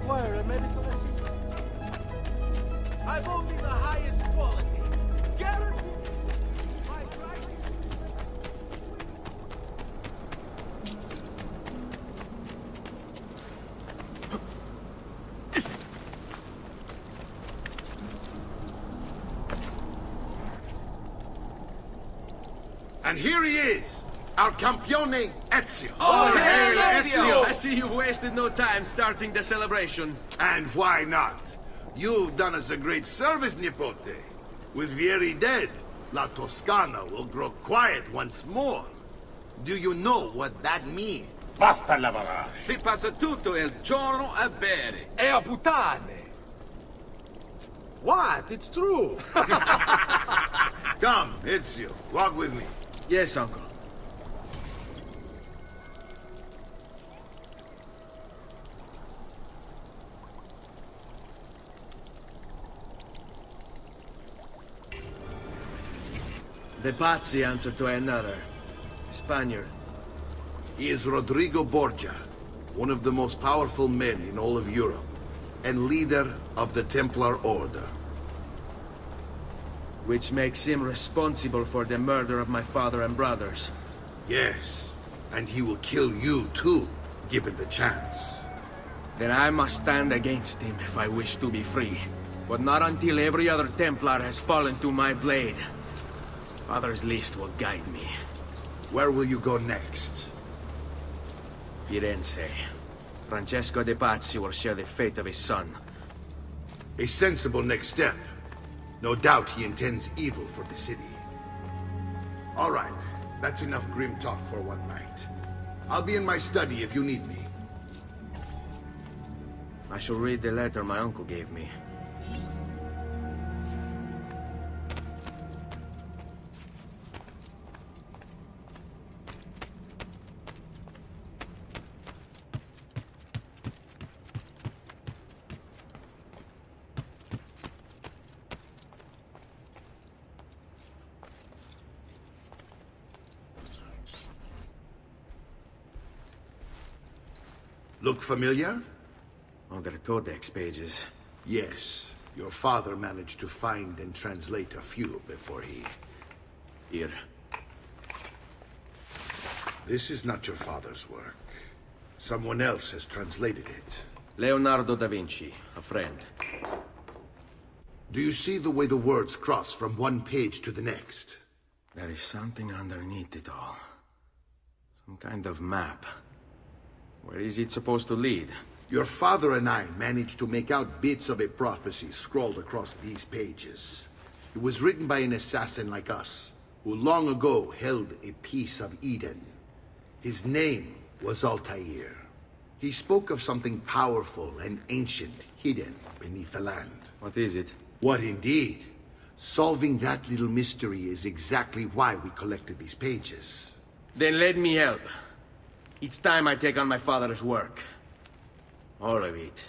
require a medical assistant. I'm only the highest quality. Guaranteed. My price And here he is, our campione Ezio. Oh, Hail Ezio! I see you've wasted no time starting the celebration. And why not? You've done us a great service, Nipote. With Vieri dead, La Toscana will grow quiet once more. Do you know what that means? Basta lavorare. Si passa tutto il giorno a bere. E a puttane. What? It's true. Come, Ezio, walk with me. Yes, uncle. The Pazzi answer to another. Spaniard. He is Rodrigo Borgia, one of the most powerful men in all of Europe, and leader of the Templar Order. Which makes him responsible for the murder of my father and brothers. Yes, and he will kill you too, given the chance. Then I must stand against him if I wish to be free. But not until every other Templar has fallen to my blade. Father's list will guide me. Where will you go next? Firenze. Francesco de Pazzi will share the fate of his son. A sensible next step. No doubt he intends evil for the city. All right, that's enough grim talk for one night. I'll be in my study if you need me. I shall read the letter my uncle gave me. Look familiar? Other codex pages. Yes. Your father managed to find and translate a few before he... Here. This is not your father's work. Someone else has translated it. Leonardo da Vinci, a friend. Do you see the way the words cross from one page to the next? There is something underneath it all. Some kind of map. Where is it supposed to lead? Your father and I managed to make out bits of a prophecy scrawled across these pages. It was written by an assassin like us, who long ago held a piece of Eden. His name was Altair. He spoke of something powerful and ancient hidden beneath the land. What is it? What indeed? Solving that little mystery is exactly why we collected these pages. Then let me help. It's time I take on my father's work. All of it.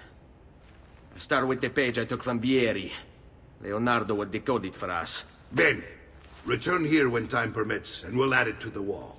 I start with the page I took from Vieri. Leonardo will decode it for us. Bene. Return here when time permits, and we'll add it to the wall.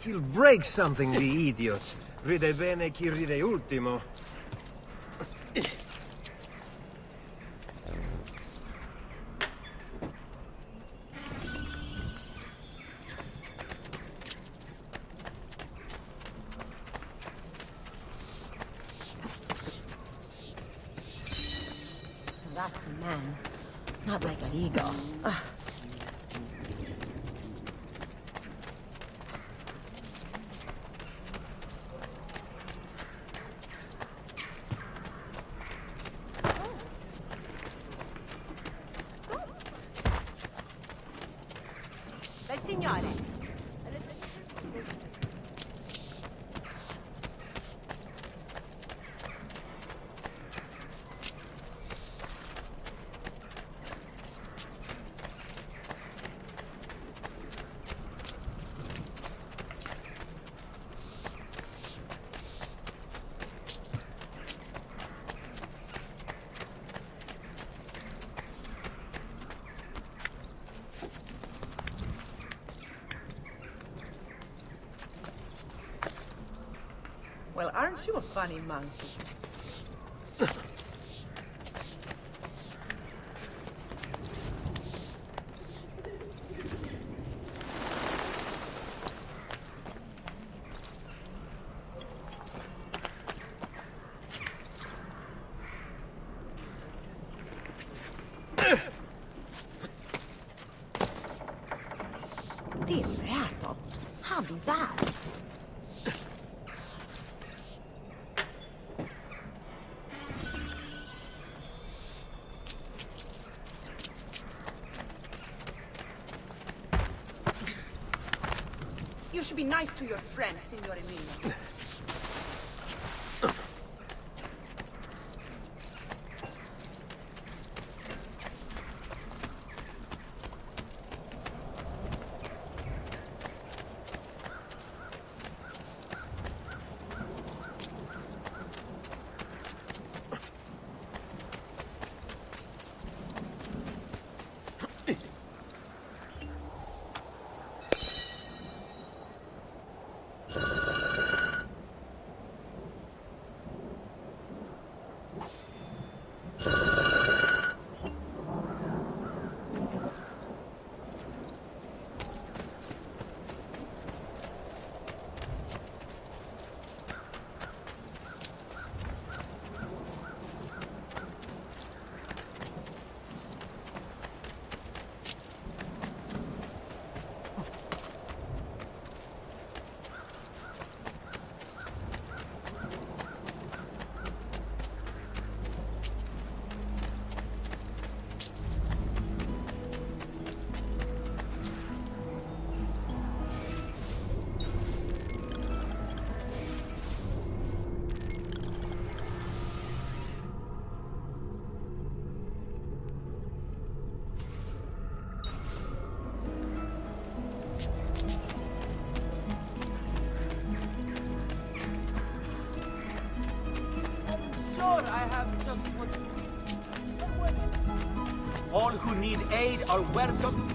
He'll break something, the idiot. Ride bene chi ride ultimo. That's a man, not like an ego. Ugh. Bel signore. Well, aren't you a funny monkey? Dio beato. How bizarre. You should be nice to your friend, Signor Emilio. Sure, I have just what you need. All who need aid are welcome.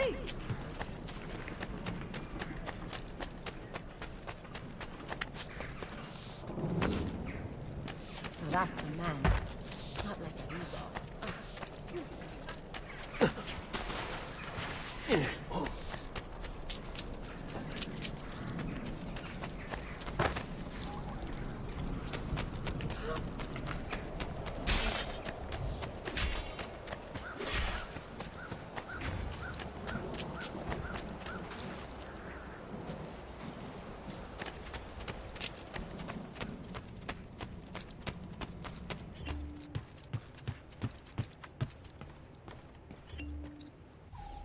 free. Now that's a man. Not like a Rigo.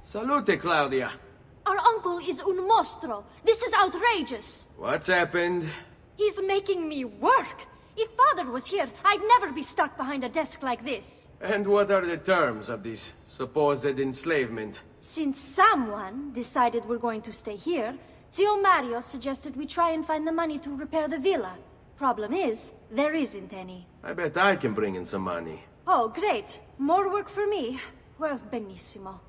Salute, Claudia. Our uncle is un mostro. This is outrageous. What's happened? He's making me work. If father was here, I'd never be stuck behind a desk like this. And what are the terms of this supposed enslavement? Since someone decided we're going to stay here, Zio Mario suggested we try and find the money to repair the villa. Problem is, there isn't any. I bet I can bring in some money. Oh, great. More work for me. Well, benissimo.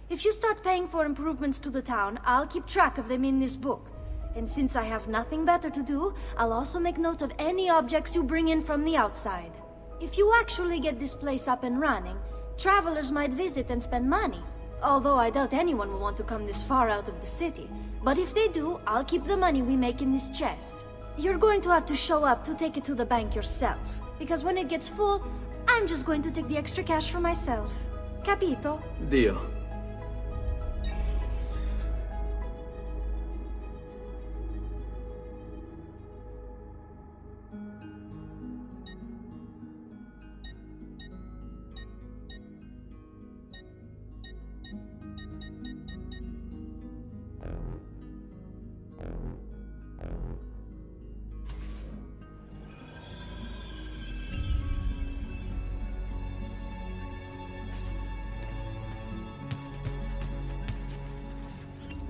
If you start paying for improvements to the town, I'll keep track of them in this book. And since I have nothing better to do, I'll also make note of any objects you bring in from the outside. If you actually get this place up and running, travelers might visit and spend money. Although I doubt anyone will want to come this far out of the city. But if they do, I'll keep the money we make in this chest. You're going to have to show up to take it to the bank yourself. Because when it gets full, I'm just going to take the extra cash for myself. Capito? Deal.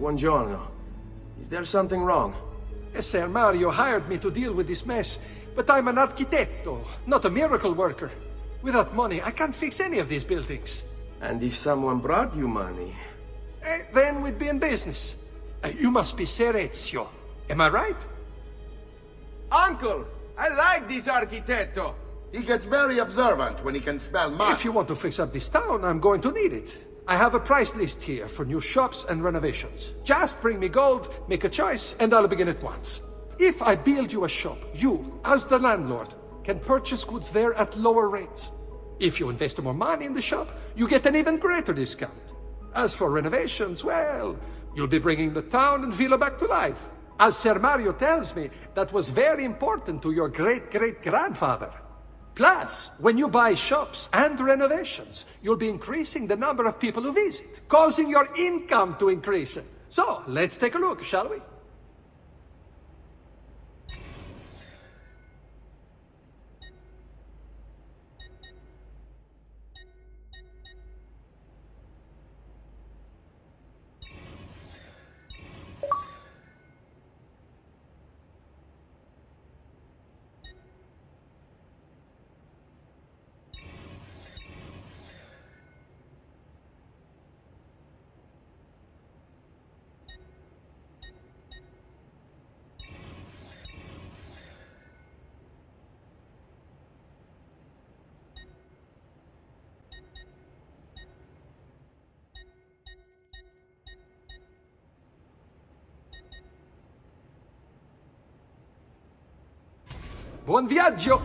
Buongiorno. Is there something wrong? Ser Mario hired me to deal with this mess, but I'm an architetto, not a miracle worker. Without money, I can't fix any of these buildings. And if someone brought you money? Then we'd be in business. You must be Ser Ezio. Am I right? Uncle! I like this architetto! He gets very observant when he can smell mud. If you want to fix up this town, I'm going to need it. I have a price list here for new shops and renovations. Just bring me gold, make a choice, and I'll begin at once. If I build you a shop, you, as the landlord, can purchase goods there at lower rates. If you invest more money in the shop, you get an even greater discount. As for renovations, well, you'll be bringing the town and villa back to life. As Ser Mario tells me, that was very important to your great-great-grandfather. Plus, when you buy shops and renovations, you'll be increasing the number of people who visit, causing your income to increase. So, let's take a look, shall we? Buon viaggio!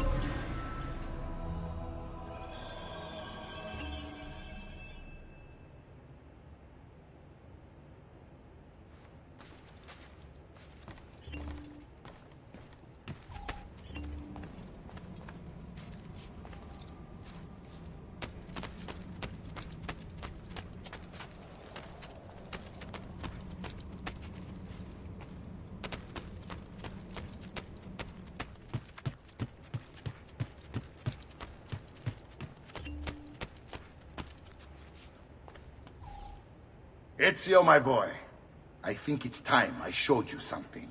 Ezio, my boy, I think it's time I showed you something.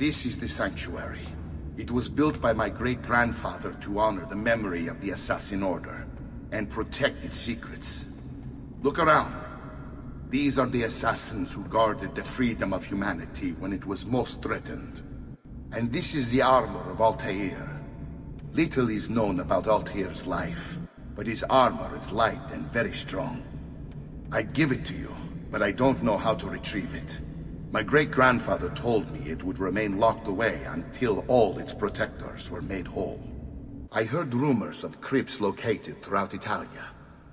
This is the sanctuary. It was built by my great-grandfather to honor the memory of the Assassin Order and protect its secrets. Look around. These are the assassins who guarded the freedom of humanity when it was most threatened. And this is the armor of Altair. Little is known about Altair's life, but his armor is light and very strong. I'd give it to you, but I don't know how to retrieve it. My great-grandfather told me it would remain locked away until all its protectors were made whole. I heard rumors of crypts located throughout Italia,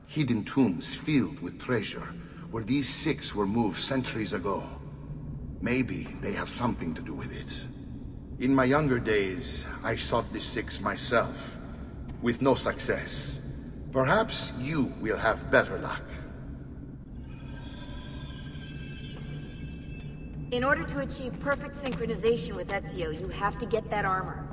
hidden tombs filled with treasure, where these six were moved centuries ago. Maybe they have something to do with it. In my younger days, I sought the six myself, with no success. Perhaps you will have better luck. In order to achieve perfect synchronization with Ezio, you have to get that armor.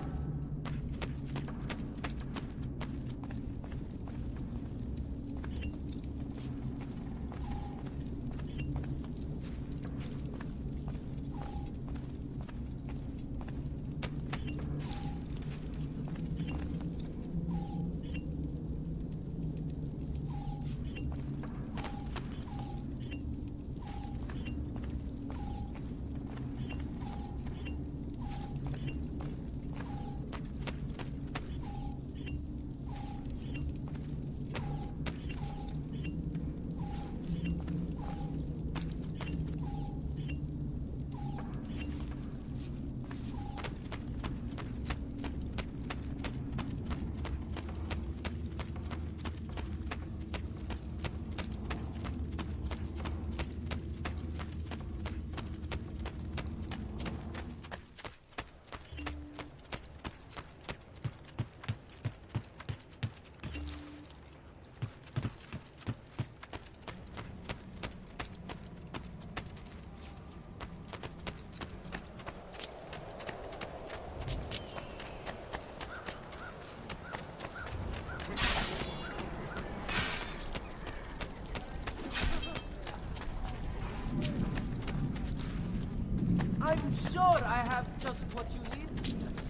I'm sure I have just what you need.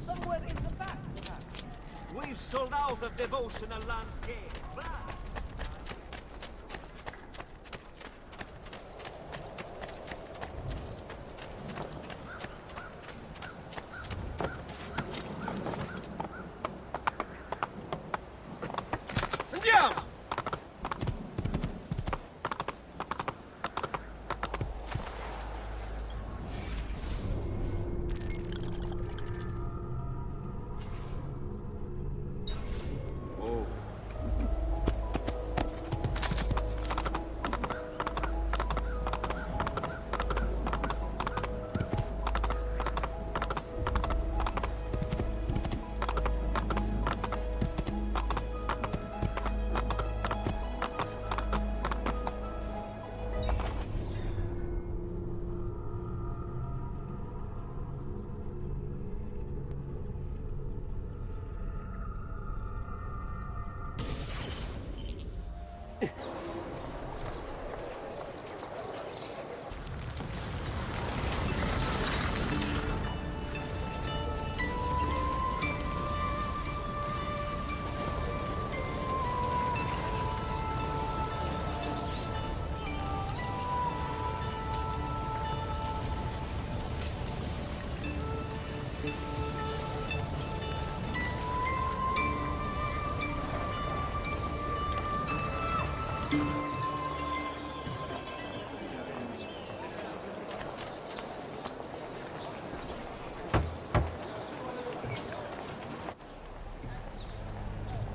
Somewhere in the back, perhaps. We've sold out of devotional landscape. Andiamo!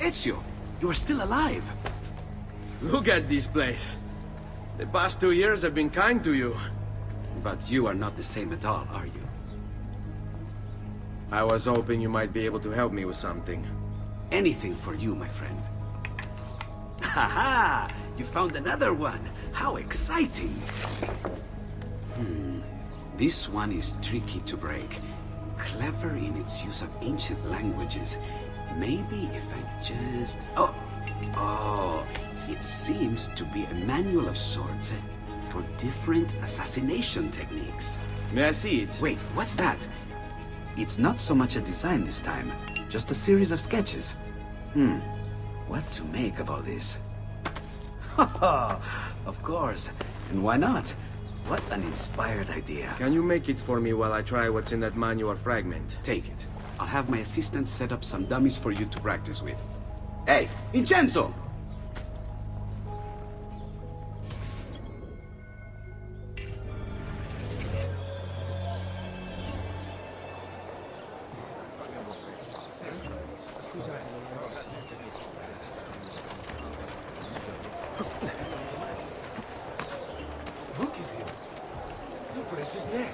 Ezio, you are still alive. Look at this place. The past 2 years have been kind to you. But you are not the same at all, are you? I was hoping you might be able to help me with something. Anything for you, my friend. Haha! You found another one! How exciting! This one is tricky to break. Clever in its use of ancient languages. Maybe if I just... Oh! It seems to be a manual of sorts for different assassination techniques. May I see it? Wait, what's that? It's not so much a design this time, just a series of sketches. What to make of all this? Of course. And why not? What an inspired idea. Can you make it for me while I try what's in that manual fragment? Take it. I'll have my assistant set up some dummies for you to practice with. Hey, Vincenzo! Look at him. He'll break his neck.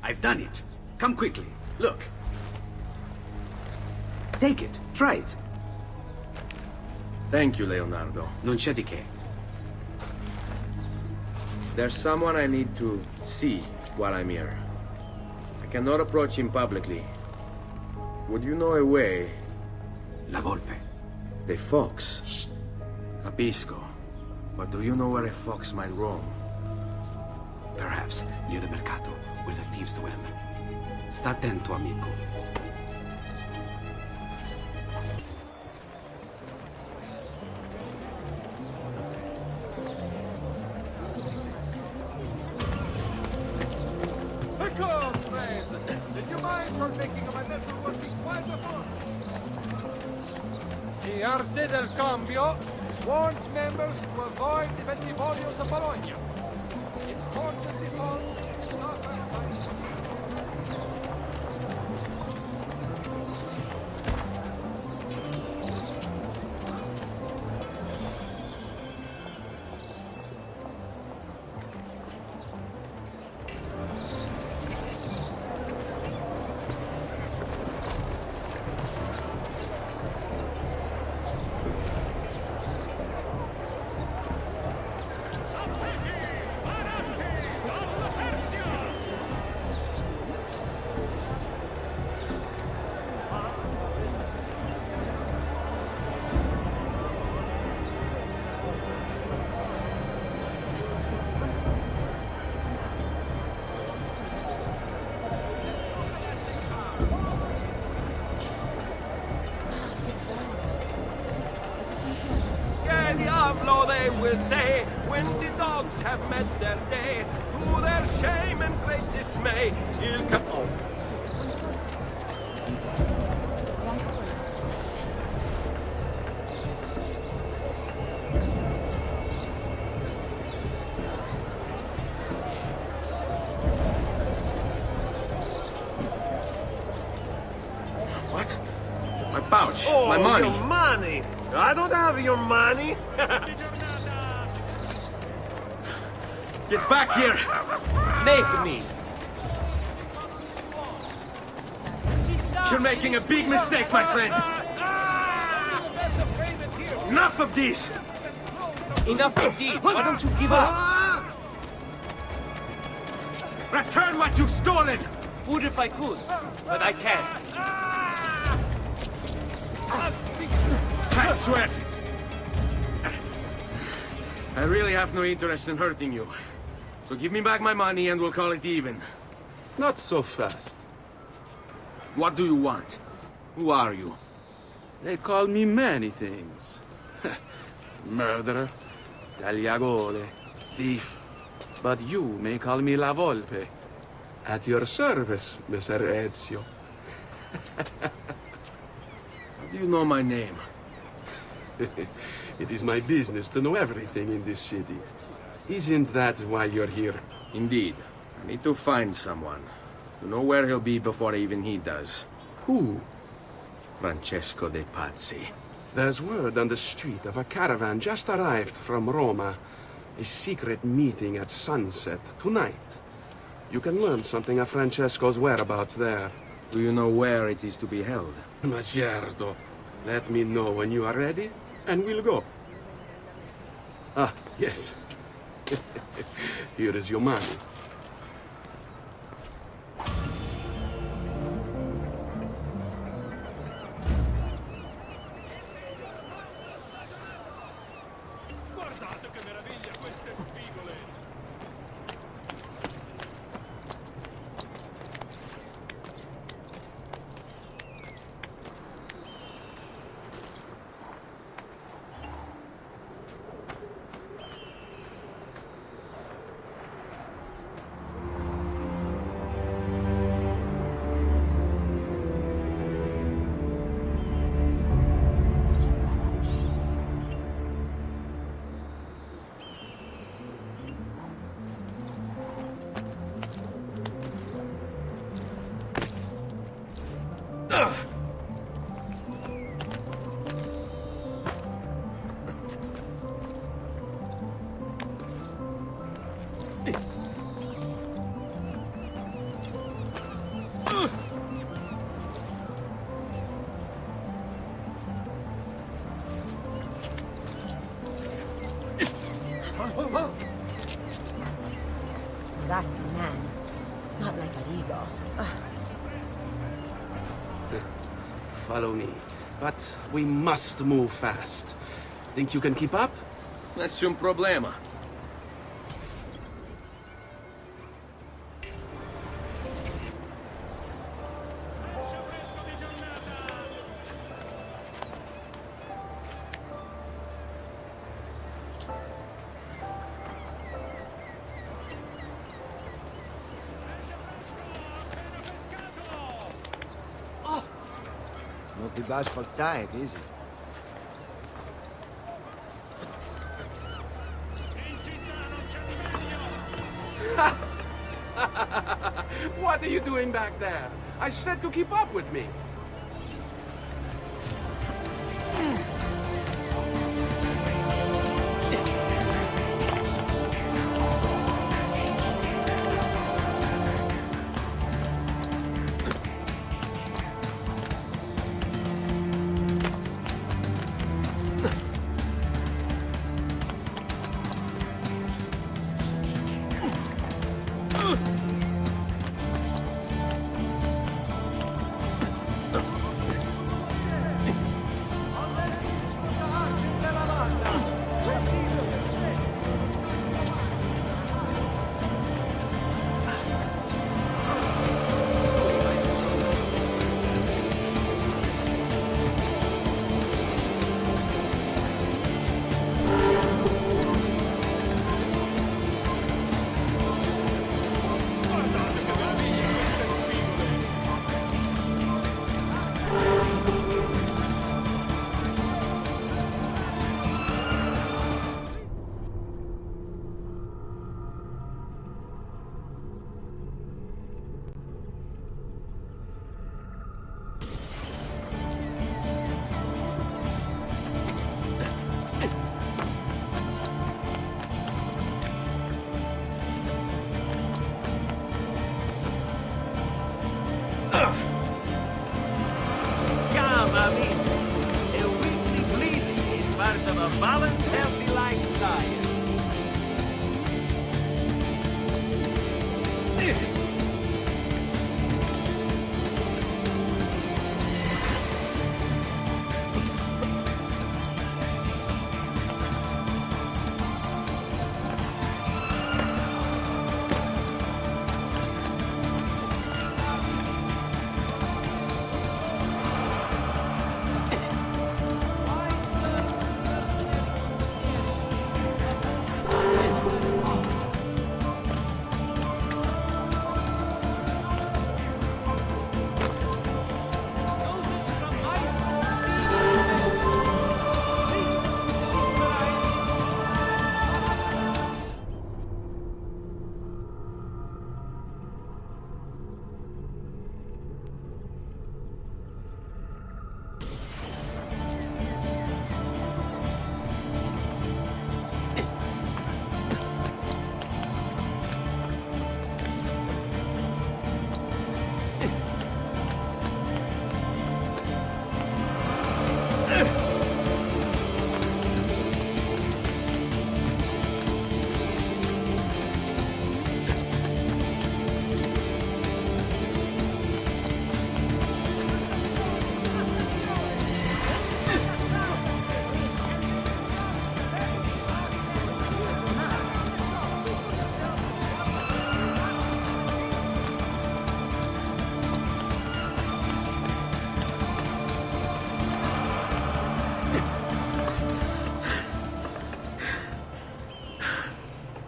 I've done it. Come quickly. Look. Take it. Try it. Thank you, Leonardo. Non c'è di che. There's someone I need to see while I'm here. I cannot approach him publicly. Would you know a way? La Volpe. The fox. Shh. Capisco. But do you know where a fox might roam? Perhaps near the Mercato, where the thieves dwell. Sta attento, amico. Ecco, friend! The new mines are making my metal working wonderful! The Arte del Cambio warns members to avoid the Bentivolios of Bologna. Important because suffered by... Diablo, they will say, when the dogs have met their day, to their shame and great dismay, il capo. What? My pouch. Oh, my money. Your money! I don't have your money! Get back here! Make me! You're making a big mistake, my friend! Enough of this! Enough indeed! Why don't you give up? Return what you've stolen! Would if I could, but I can't. I swear! I really have no interest in hurting you. So give me back my money and we'll call it even. Not so fast. What do you want? Who are you? They call me many things. Murderer, tagliagole, thief. But you may call me La Volpe. At your service, Messer Ezio. How do you know my name? It is my business to know everything in this city. Isn't that why you're here? Indeed. I need to find someone. To know where he'll be before even he does. Who? Francesco de Pazzi. There's word on the street of a caravan just arrived from Roma. A secret meeting at sunset tonight. You can learn something of Francesco's whereabouts there. Do you know where it is to be held? Ma certo. Let me know when you are ready, and we'll go. Ah, yes. Here is your money. That's a man, not like Arrigo. Follow me. But we must move fast. Think you can keep up? Nessun problema. Non ti va ascoltare, easy. What are you doing back there? I said to keep up with me. a balanced, healthy lifestyle.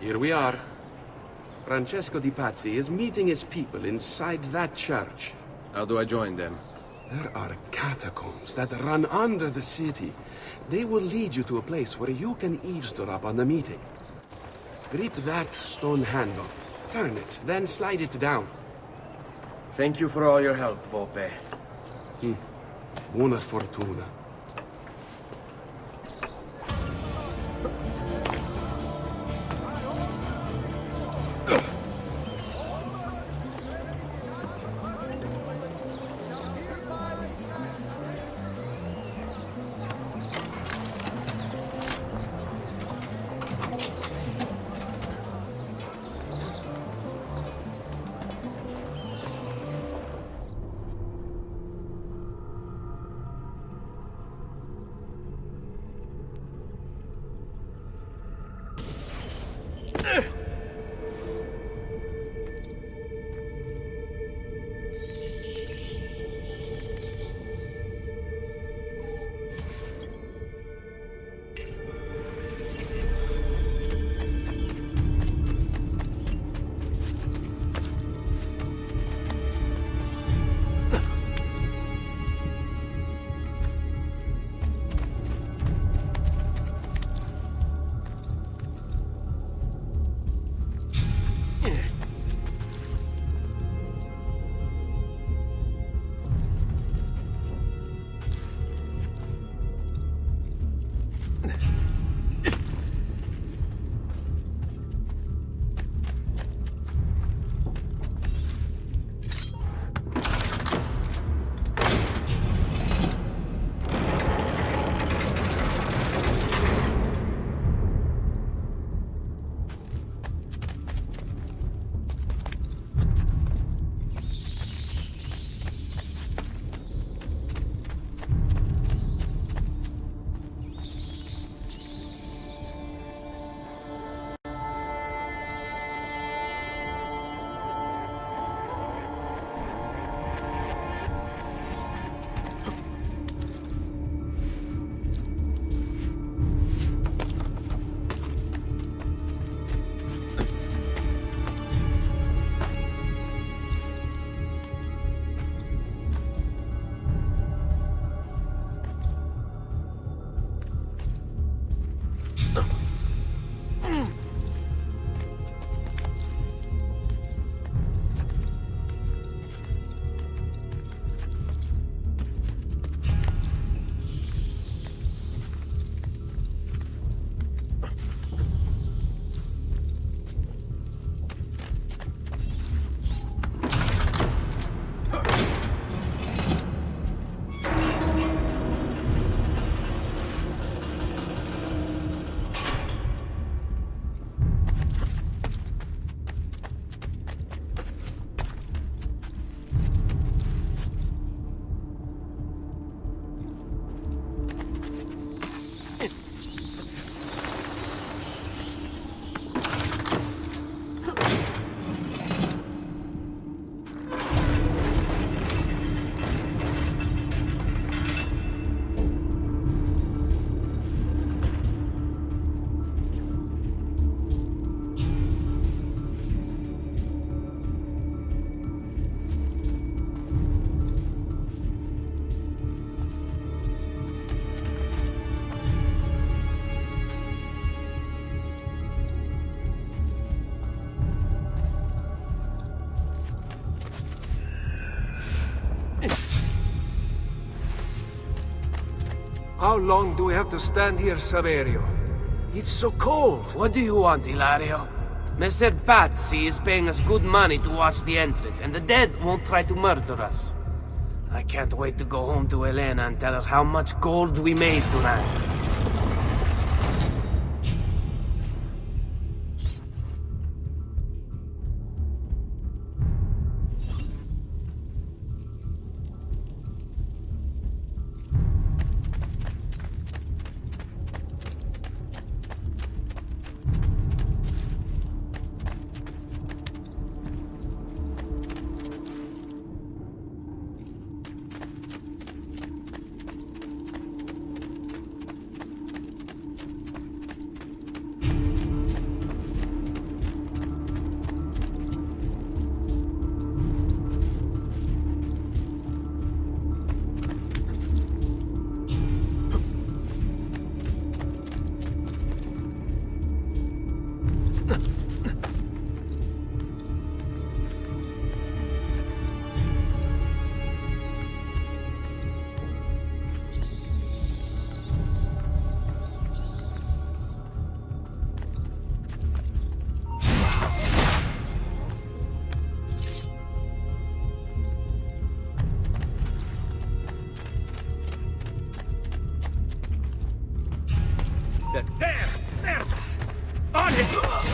here we are. Francesco Di Pazzi is meeting his people inside that church. How do I join them? There are catacombs that run under the city. They will lead you to a place where you can eavesdrop on the meeting. Grip that stone handle. Turn it, then slide it down. Thank you for all your help, Volpe. Buona fortuna. How long do we have to stand here, Saverio? It's so cold. What do you want, Hilario? Messer Pazzi is paying us good money to watch the entrance, and the dead won't try to murder us. I can't wait to go home to Elena and tell her how much gold we made tonight. There! There! On it!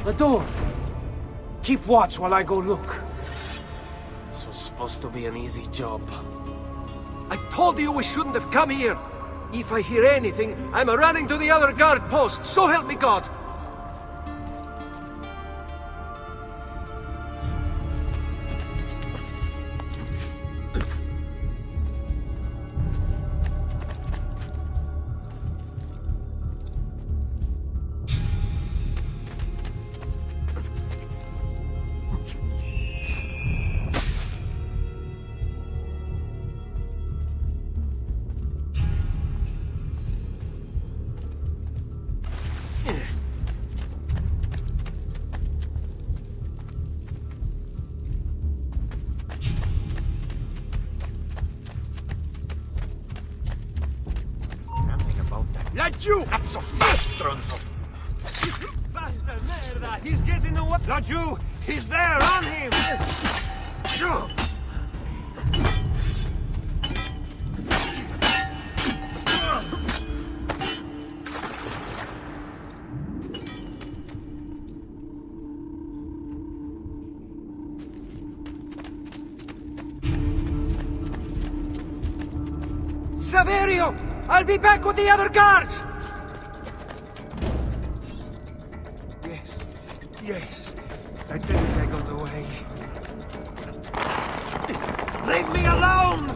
The door! Keep watch while I go look. This was supposed to be an easy job. I told you we shouldn't have come here. If I hear anything, I'm running to the other guard post, so help me God! Laggiù! Cazzo, stronzo! Faster, merda! He's getting away! Laggiù! He's there! On him! Saverio! I'll be back with the other guards! Yes. I didn't I got away. Leave me alone!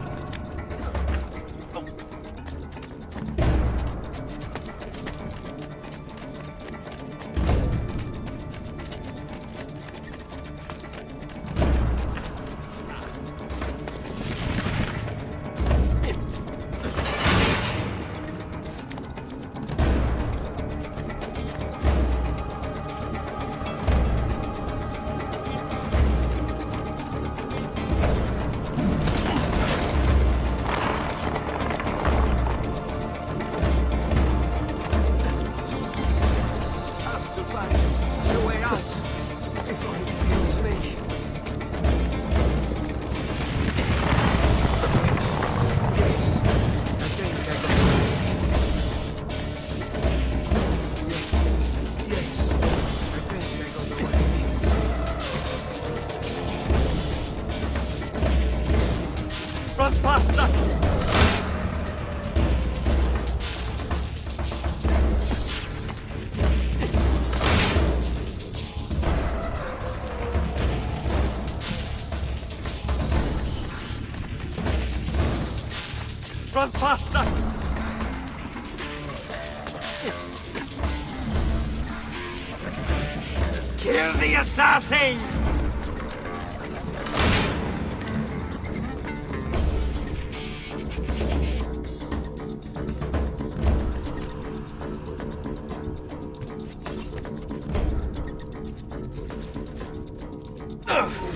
Run faster! Run faster! Kill the assassin!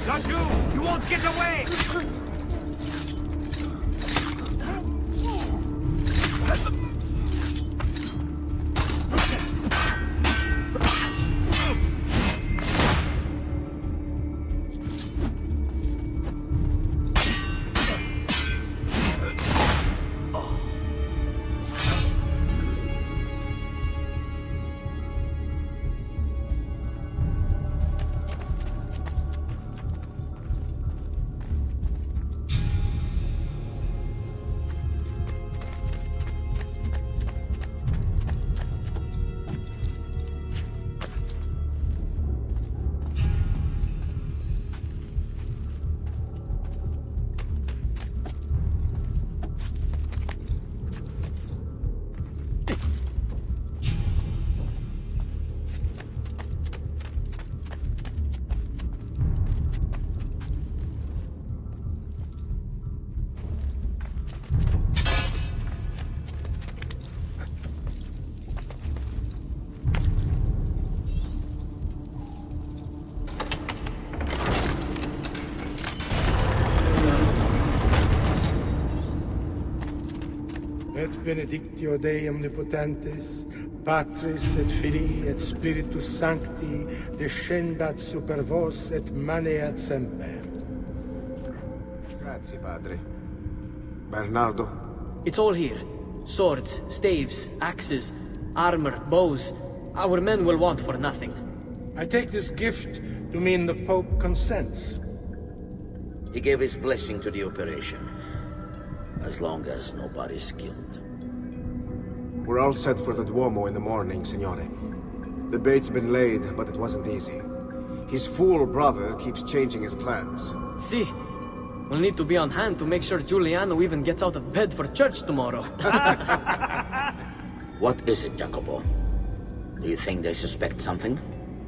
Laggiù! You won't get away! Et benedictio Dei omnipotentes, Patris et Filii et Spiritus Sancti, descendat super vos et maneat semper. Grazie, Padre. Bernardo? It's all here. Swords, staves, axes, armor, bows. Our men will want for nothing. I take this gift to mean the Pope consents. He gave his blessing to the operation. As long as nobody's killed. We're all set for the Duomo in the morning, Signore. The bait's been laid, but it wasn't easy. His fool brother keeps changing his plans. See, we'll need to be on hand to make sure Giuliano even gets out of bed for church tomorrow. What is it, Jacopo? Do you think they suspect something?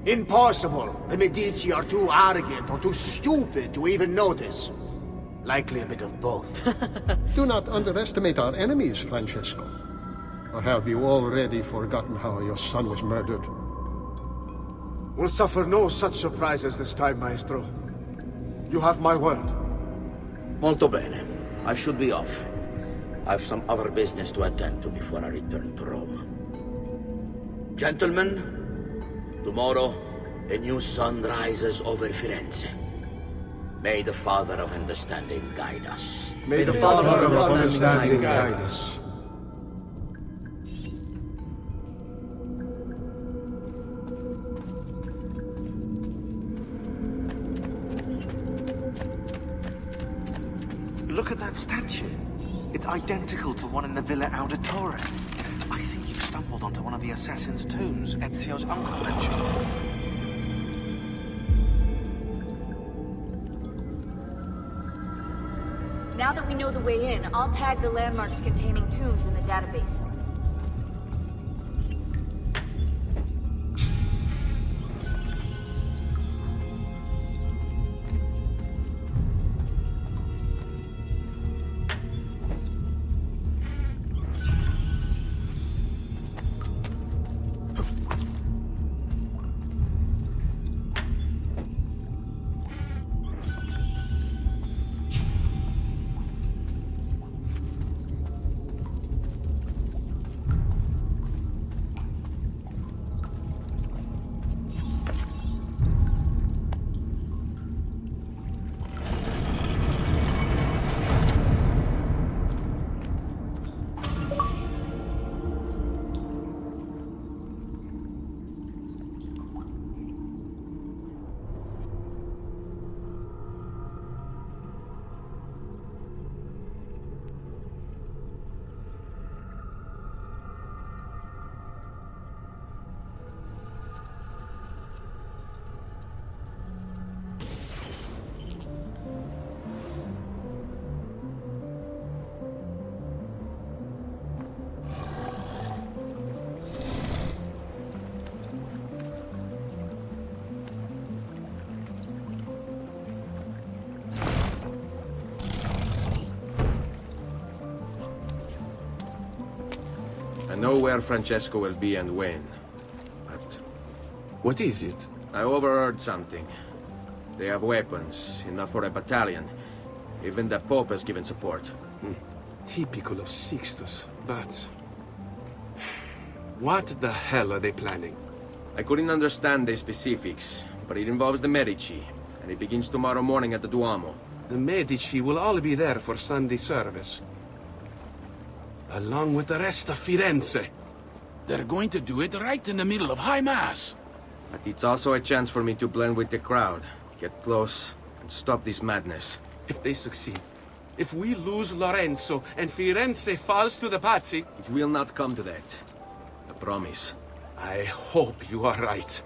Impossible! The Medici are too arrogant or too stupid to even notice. Likely a bit of both. Do not underestimate our enemies, Francesco. Or have you already forgotten how your son was murdered? We'll suffer no such surprises this time, Maestro. You have my word. Molto bene. I should be off. I've some other business to attend to before I return to Rome. Gentlemen, tomorrow, a new sun rises over Firenze. May the Father of Understanding guide us. May the Father of Understanding guide us. Look at that statue. It's identical to one in the Villa Auditore. I think you've stumbled onto one of the assassin's tombs Ezio's uncle mentioned. Now that we know the way in, I'll tag the landmarks containing tombs in the database. I know where Francesco will be and when, but... What is it? I overheard something. They have weapons, enough for a battalion. Even the Pope has given support. Typical of Sixtus, but... What the hell are they planning? I couldn't understand the specifics, but it involves the Medici, and it begins tomorrow morning at the Duomo. The Medici will all be there for Sunday service. Along with the rest of Firenze. They're going to do it right in the middle of High Mass. But it's also a chance for me to blend with the crowd, get close, and stop this madness. If they succeed, if we lose Lorenzo and Firenze falls to the Pazzi... It will not come to that. I promise. I hope you are right.